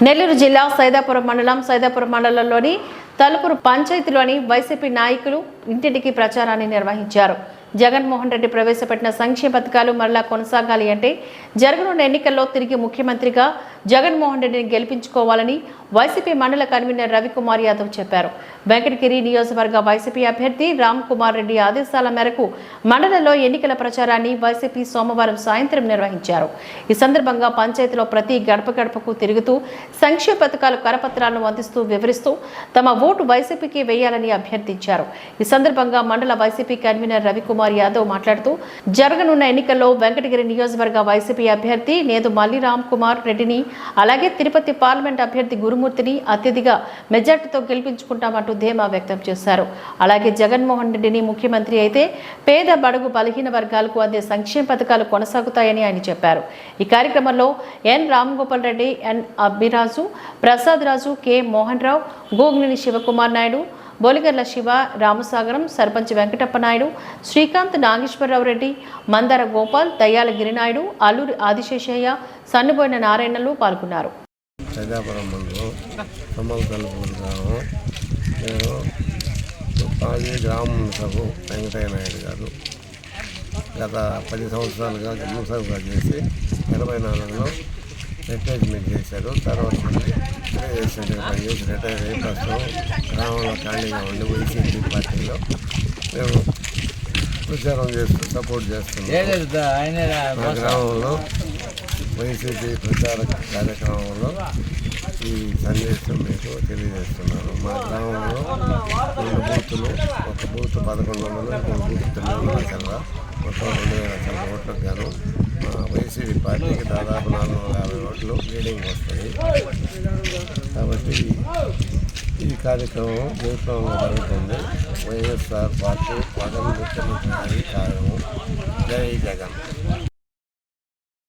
నెల్లూరు జిల్లా సైదాపురం మండలంలోని తలుపురు పంచాయతీలోని వైసీపీ నాయకులు ఇంటింటికి ప్రచారాన్ని నిర్వహించారు. జగన్మోహన్ రెడ్డి ప్రవేశపెట్టిన సంక్షేమ పథకాలు మరలా కొనసాగాలి అంటే జరగనున్న ఎన్నికల్లో తిరిగి ముఖ్యమంత్రిగా జగన్మోహన్ రెడ్డిని గెలిపించుకోవాలని వైసీపీ మండల కన్వీనర్ రవికుమార్ యాదవ్ చెప్పారు. వెంకటగిరి నియోజకవర్గ వైసీపీ అభ్యర్థి రామ్ కుమార్ రెడ్డి ఆదేశాల మేరకు మండలంలో ఎన్నికల ప్రచారాన్ని వైసీపీ సోమవారం సాయంత్రం నిర్వహించారు. ఈ సందర్భంగా పంచాయతీలో ప్రతి గడప గడపకు తిరుగుతూ సంక్షేమ పథకాలు కరపత్రాలను అందిస్తూ వివరిస్తూ తమ ఓటు వైసీపీకి వేయాలని అభ్యర్థించారు. ఈ సందర్భంగా మండల వైసీపీ కన్వీనర్ రవికుమార్ యాదవ్ మాట్లాడుతూ జరగనున్న ఎన్నికల్లో వెంకటగిరి నియోజకవర్గ వైసీపీ అభ్యర్థి నేదు మల్లి రామ్ కుమార్ రెడ్డిని అలాగే తిరుపతి పార్లమెంట్ అభ్యర్థి గురుమూర్తిని అత్యధిక మెజార్టీతో గెలిపించుకుంటామంటూ ధీమా వ్యక్తం చేశారు. అలాగే జగన్మోహన్ రెడ్డిని ముఖ్యమంత్రి అయితే పేద బడుగు బలహీన వర్గాలకు అందే సంక్షేమ పథకాలు కొనసాగుతాయని ఆయన చెప్పారు. ఈ కార్యక్రమంలో ఎన్ రామగోపాల్ రెడ్డి, ఎన్ అబ్బిరాజు, ప్రసాద్ రాజు, కె మోహన్ రావు, గోగ్నేని శివకుమార్ నాయుడు, బోలిగర్ల శివ, రామసాగరం, సర్పంచ్ వెంకటప్ప నాయుడు, శ్రీకాంత్, నాగేశ్వరరావు రెడ్డి, మందార గోపాల్, దయ్యాల గిరినాయుడు, అల్లూరి ఆదిశేషయ్య, సన్నుబోయిన నారాయణలు పాల్గొన్నారు. సైదాపురం మండలం తమ్మలతల్లపూర్ గ్రామం సభ వెంకటయ్య నాయుడు గారు గత 10 సంవత్సరాలుగా మున్సబ్గా చేసి 84లో రిటైర్మెంట్ చేశారు. తర్వాత పనిచేసి రిటైర్ అయ్యి ప్రస్తుతం గ్రామంలో ఖాళీగా ఉండి వైసీపీ పార్టీలో మేము ప్రచారం చేస్తూ సపోర్ట్ చేస్తున్నాం. మా గ్రామంలో వైసీపీ ప్రచార కార్యక్రమంలో ఈ సందేశం మీకు తెలియజేస్తున్నాను. మా గ్రామంలో 2 బూతులు, ఒక బూత్ 1100, 2 బూత్ 900 చల్ల, మొత్తం 2000 చల్ల ఓట్లకు గాను మా వైసీపీ పార్టీకి దాదాపు 450 ఓట్లు లీడింగ్ వస్తాయి. కాబట్టి ఈ కార్యక్రమం జయప్రదంగా జరుగుతుంది. వైఎస్ఆర్ పార్టీ పదవి ముఖ్యమంత్రి కార్యక్రమం. జై జగన్.